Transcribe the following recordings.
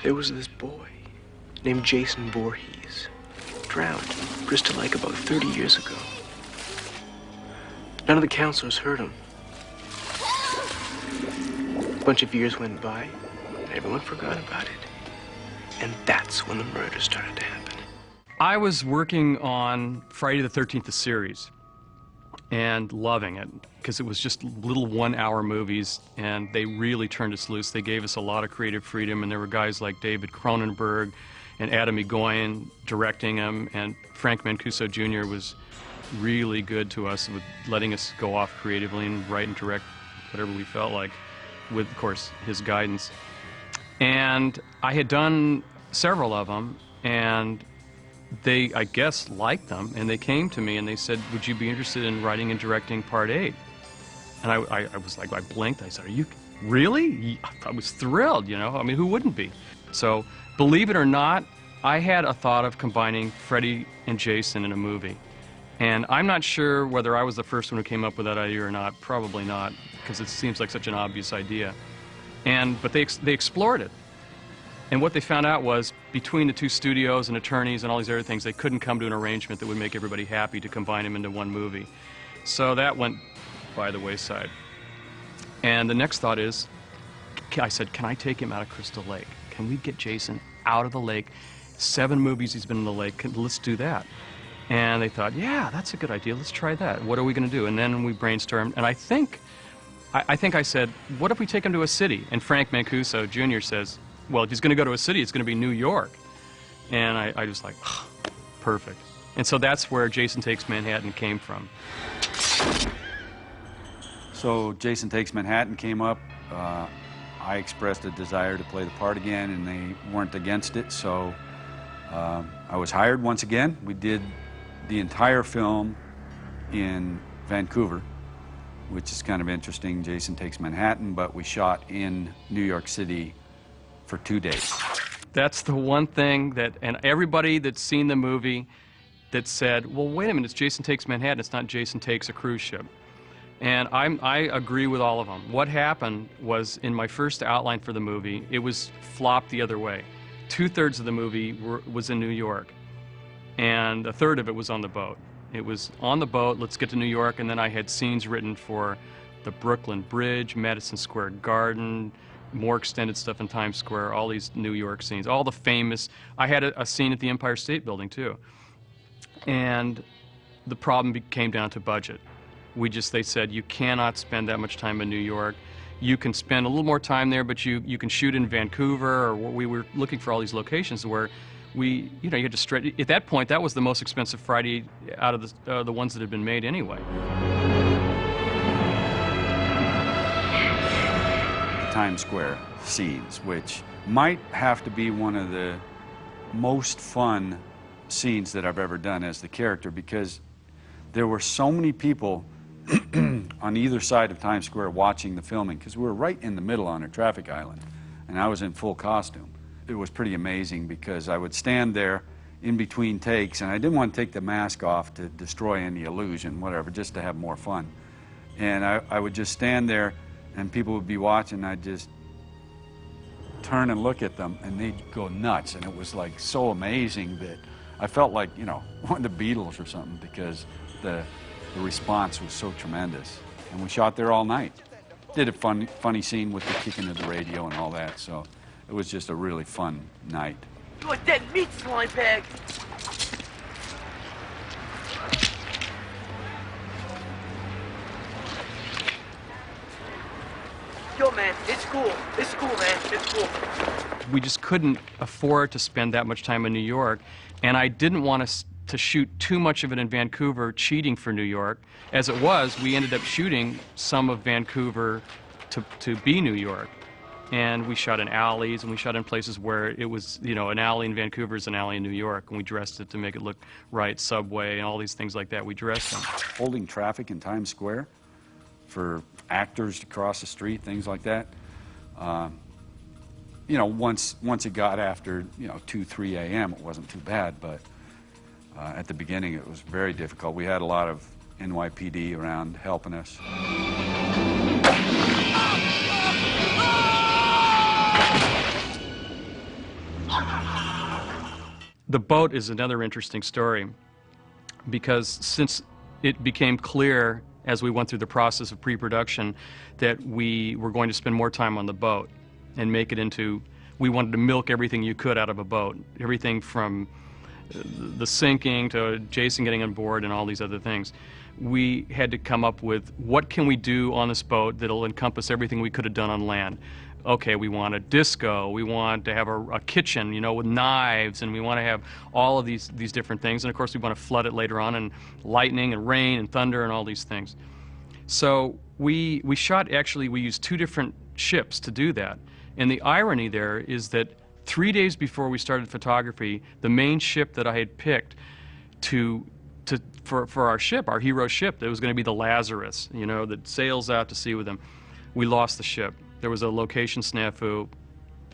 There was this boy named Jason Voorhees, drowned in Bristol Lake about 30 years ago. None of the counselors heard him. A bunch of years went by, and everyone forgot about it. And that's when the murder started to happen. I was working on Friday the 13th, the series, and loving it, because it was just little one-hour movies, and they really turned us loose. They gave us a lot of creative freedom, and there were guys like David Cronenberg and Adam Egoyan directing them, and Frank Mancuso Jr. was really good to us with letting us go off creatively and write and direct whatever we felt like, with, of course, his guidance. And I had done several of them, and they, I guess, liked them, and they came to me and they said, would you be interested in writing and directing Part 8? And I was like, I blinked. I said, are you really? I was thrilled, you know? I mean, who wouldn't be? So, believe it or not, I had a thought of combining Freddy and Jason in a movie. And I'm not sure whether I was the first one who came up with that idea or not. Probably not, because it seems like such an obvious idea. But they explored it. And what they found out was, between the two studios and attorneys and all these other things, they couldn't come to an arrangement that would make everybody happy to combine them into one movie. So that went by the wayside. And the next thought is, I said, can I take him out of Crystal Lake? Can we get Jason out of the lake? 7 movies he's been in the lake. Let's do that. And they thought, yeah, that's a good idea. Let's try that. What are we going to do? And then we brainstormed. And I think I said, what if we take him to a city? And Frank Mancuso Jr. says, well, if he's going to go to a city, it's going to be New York. And I was like, oh, perfect. And so that's where Jason Takes Manhattan came from. So Jason Takes Manhattan came up. I expressed a desire to play the part again, and they weren't against it. So I was hired once again. We did the entire film in Vancouver, which is kind of interesting. Jason Takes Manhattan, but we shot in New York City for 2 days. That's the one thing that, and everybody that's seen the movie that said, well, wait a minute, it's Jason Takes Manhattan, it's not Jason Takes a Cruise Ship. And I agree with all of them. What happened was, in my first outline for the movie, it was flopped the other way. 2/3 of the movie was in New York, and 1/3 of it was on the boat. It was on the boat, let's get to New York, and then I had scenes written for the Brooklyn Bridge, Madison Square Garden, more extended stuff in Times Square, all these New York scenes, all the famous. I had a scene at the Empire State Building too. And the problem came down to budget. They said, you cannot spend that much time in New York. You can spend a little more time there, but you can shoot in Vancouver, or we were looking for all these locations where you had to stretch. At that point, that was the most expensive Friday out of the ones that had been made anyway. Times Square scenes, which might have to be one of the most fun scenes that I've ever done as the character, because there were so many people on either side of Times Square watching the filming, because we were right in the middle on a traffic island, and I was in full costume. It was pretty amazing, because I would stand there in between takes, and I didn't want to take the mask off to destroy any illusion, whatever, just to have more fun. And I would just stand there, and people would be watching, and I'd just turn and look at them, and they'd go nuts. And it was like so amazing that I felt like, you know, one of the Beatles or something, because the response was so tremendous. And we shot there all night. Did a funny scene with the kicking of the radio and all that, so it was just a really fun night. You're a dead meat slime bag! Yo, man, it's cool. It's cool, man. It's cool. We just couldn't afford to spend that much time in New York, and I didn't want us to shoot too much of it in Vancouver, cheating for New York. As it was, we ended up shooting some of Vancouver to be New York. And we shot in alleys, and we shot in places where it was, you know, an alley in Vancouver is an alley in New York, and we dressed it to make it look right, subway, and all these things like that, we dressed them. Holding traffic in Times Square for actors to cross the street, things like that. You know, once it got after, you know, 2, 3 a.m., it wasn't too bad, but at the beginning it was very difficult. We had a lot of NYPD around helping us. The boat is another interesting story, because since it became clear as we went through the process of pre-production that we were going to spend more time on the boat and make it into, we wanted to milk everything you could out of a boat, everything from the sinking to Jason getting on board and all these other things. We had to come up with, what can we do on this boat that'll encompass everything we could have done on land? Okay, we want a disco, we want to have a kitchen, you know, with knives, and we want to have all of these different things, and of course we want to flood it later on, and lightning and rain and thunder and all these things. So we shot, actually we used 2 different ships to do that, and the irony there is that 3 days before we started photography, the main ship that I had picked for our ship, our hero ship, that was going to be the Lazarus, you know, that sails out to sea with them, we lost the ship. There was a location snafu,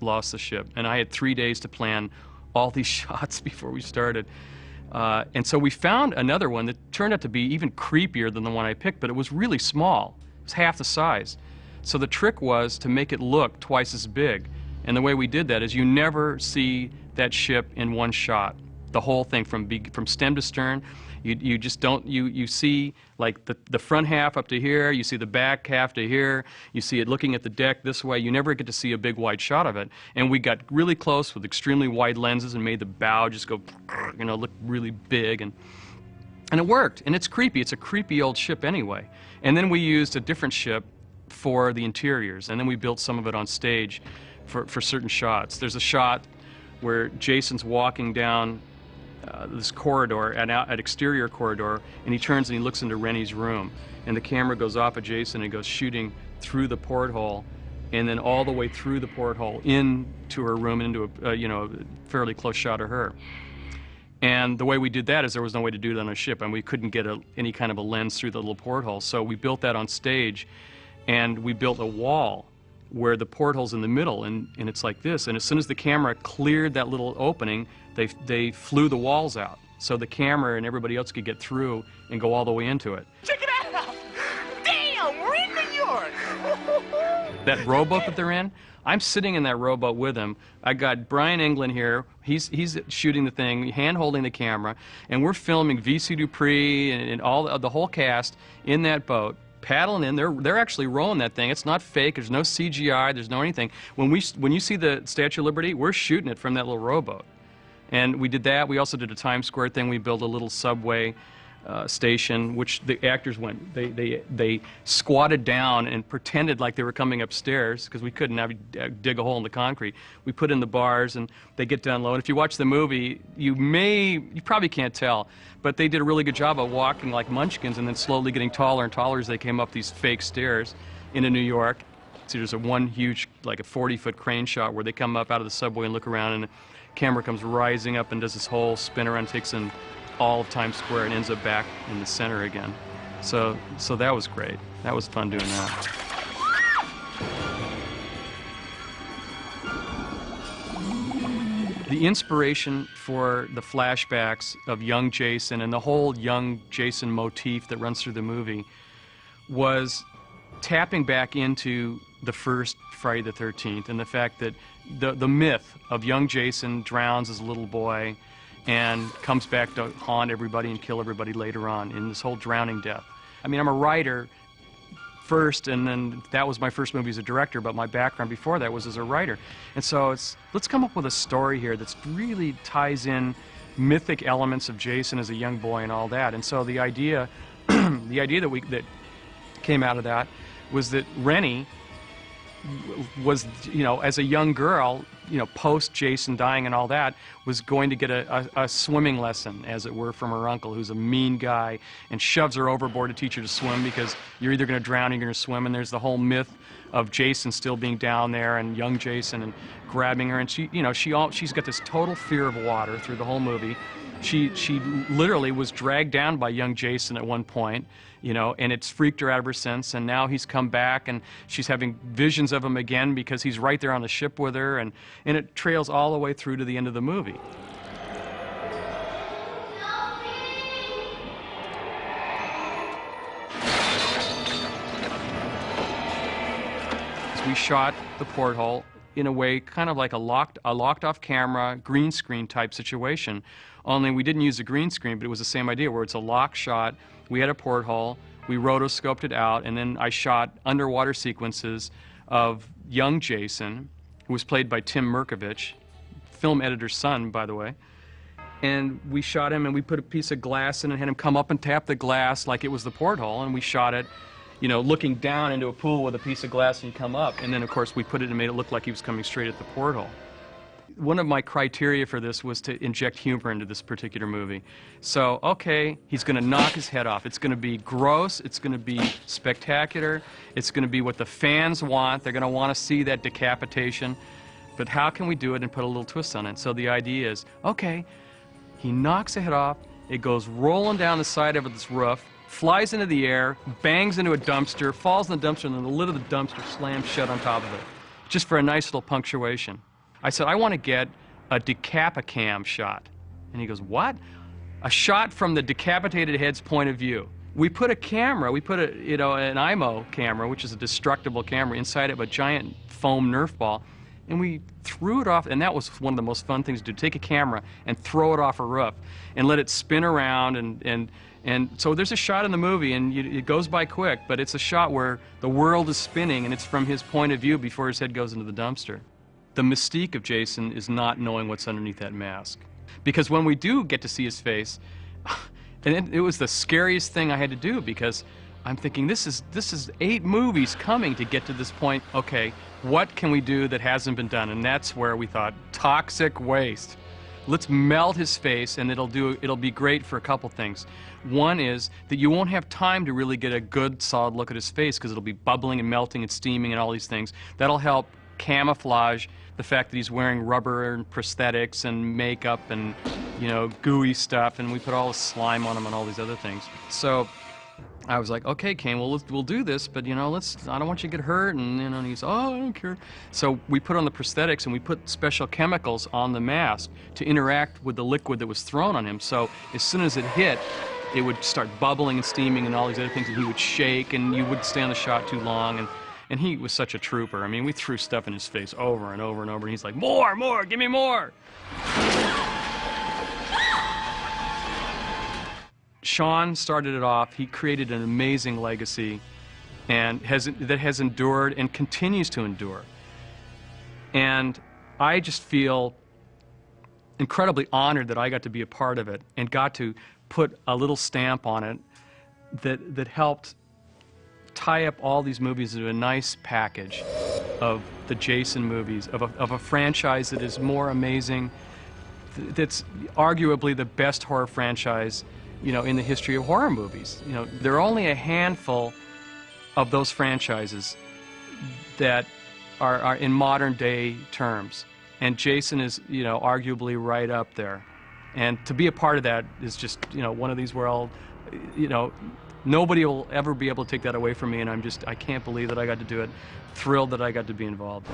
lost the ship. And I had 3 days to plan all these shots before we started. And so we found another one that turned out to be even creepier than the one I picked, but it was really small. It was half the size. So the trick was to make it look twice as big. And the way we did that is you never see that ship in one shot. The whole thing from stem to stern. You just don't, you see like the front half up to here, you see the back half to here, you see it looking at the deck this way. You never get to see a big wide shot of it. And we got really close with extremely wide lenses and made the bow just go, you know, look really big. And it worked. And it's creepy. It's a creepy old ship anyway. And then we used a different ship for the interiors. And then we built some of it on stage for certain shots. There's a shot where Jason's walking down this corridor, an exterior corridor, and he turns and he looks into Rennie's room, and the camera goes off at Jason and goes shooting through the porthole, and then all the way through the porthole into her room and into a you know, fairly close shot of her. And the way we did that is there was no way to do it on a ship, and we couldn't get any kind of a lens through the little porthole, so we built that on stage, and we built a wall where the porthole's in the middle, and it's like this, and as soon as the camera cleared that little opening, they flew the walls out, so the camera and everybody else could get through and go all the way into it. Check it out! Damn, we're in New York! That rowboat that they're in, I'm sitting in that rowboat with him. I got Brian Englund here. He's shooting the thing, hand-holding the camera, and we're filming V.C. Dupree and all the whole cast in that boat, paddling in. They're actually rowing that thing. It's not fake. There's no CGI. There's no anything. When you see the Statue of Liberty, we're shooting it from that little rowboat. And we did that. We also did a Times Square thing. We built a little subway station, which the actors went. They squatted down and pretended like they were coming upstairs because we couldn't dig a hole in the concrete. We put in the bars, and they get down low. And if you watch the movie, you probably can't tell, but they did a really good job of walking like munchkins and then slowly getting taller and taller as they came up these fake stairs into New York. So there's one huge, like a 40-foot crane shot where they come up out of the subway and look around, and the camera comes rising up and does this whole spin around, takes in all of Times Square and ends up back in the center again. So that was great. That was fun doing that. The inspiration for the flashbacks of young Jason and the whole young Jason motif that runs through the movie was tapping back into the first Friday the 13th and the fact that the myth of young Jason drowns as a little boy and comes back to haunt everybody and kill everybody later on in this whole drowning death. I mean, I'm a writer first, and then that was my first movie as a director, but my background before that was as a writer. And so let's come up with a story here that really ties in mythic elements of Jason as a young boy and all that. And so the idea that came out of that was that Rennie was, as a young girl, post Jason dying and all that, was going to get a swimming lesson, as it were, from her uncle, who's a mean guy, and shoves her overboard to teach her to swim because you're either going to drown or you're going to swim. And there's the whole myth of Jason still being down there and young Jason and grabbing her. And she's got this total fear of water through the whole movie. She literally was dragged down by young Jason at one point, and it's freaked her out ever since. And now he's come back, and she's having visions of him again because he's right there on the ship with her, and it trails all the way through to the end of the movie. So we shot the porthole in a way, kind of like a locked off camera, green screen type situation. Only we didn't use a green screen, but it was the same idea where it's a lock shot. We had a porthole, we rotoscoped it out, and then I shot underwater sequences of young Jason, who was played by Tim Merkovich, film editor's son, by the way. And we shot him, and we put a piece of glass in and had him come up and tap the glass like it was the porthole, and we shot it, you know, looking down into a pool with a piece of glass, and you come up. And then, of course, we put it and made it look like he was coming straight at the porthole. One of my criteria for this was to inject humor into this particular movie. So, okay, he's going to knock his head off. It's going to be gross. It's going to be spectacular. It's going to be what the fans want. They're going to want to see that decapitation. But how can we do it and put a little twist on it? So the idea is, okay, he knocks the head off. It goes rolling down the side of this roof, flies into the air, bangs into a dumpster, falls in the dumpster, and then the lid of the dumpster slams shut on top of it, just for a nice little punctuation. I said, I want to get a decapicam shot. And he goes, what? A shot from the decapitated head's point of view. We put a camera, we put a, you know, an IMO camera, which is a destructible camera, inside of a giant foam Nerf ball, and we threw it off, and that was one of the most fun things to do, take a camera and throw it off a roof and let it spin around, and so there's a shot in the movie, and it goes by quick, but it's a shot where the world is spinning, and it's from his point of view before his head goes into the dumpster. The mystique of Jason is not knowing what's underneath that mask. Because when we do get to see his face, and it was the scariest thing I had to do, because I'm thinking, this is 8 movies coming to get to this point. Okay, what can we do that hasn't been done? And that's where we thought, toxic waste. Let's melt his face, and it'll be great for a couple things. One is that you won't have time to really get a good, solid look at his face, because it'll be bubbling and melting and steaming and all these things. That'll help camouflage the fact that he's wearing rubber and prosthetics and makeup and, you know, gooey stuff, and we put all the slime on him and all these other things. So I was like, okay, Kane, we'll do this, but, you know, I don't want you to get hurt, and, you know, and he's, oh, I don't care. So we put on the prosthetics, and we put special chemicals on the mask to interact with the liquid that was thrown on him. So as soon as it hit, it would start bubbling and steaming and all these other things, and he would shake, and you wouldn't stay on the shot too long, and he was such a trooper. I mean, we threw stuff in his face over and over and over, and he's like, more, give me more. Sean started it off. He created an amazing legacy and that has endured and continues to endure. And I just feel incredibly honored that I got to be a part of it and got to put a little stamp on it that helped tie up all these movies into a nice package of the Jason movies, of a franchise that is more amazing, that's arguably the best horror franchise, you know, in the history of horror movies. You know, there are only a handful of those franchises that are in modern day terms, and Jason is, you know, arguably right up there. And to be a part of that is just, you know, one of these where I'll, you know, nobody will ever be able to take that away from me, and I can't believe that I got to do it. Thrilled that I got to be involved.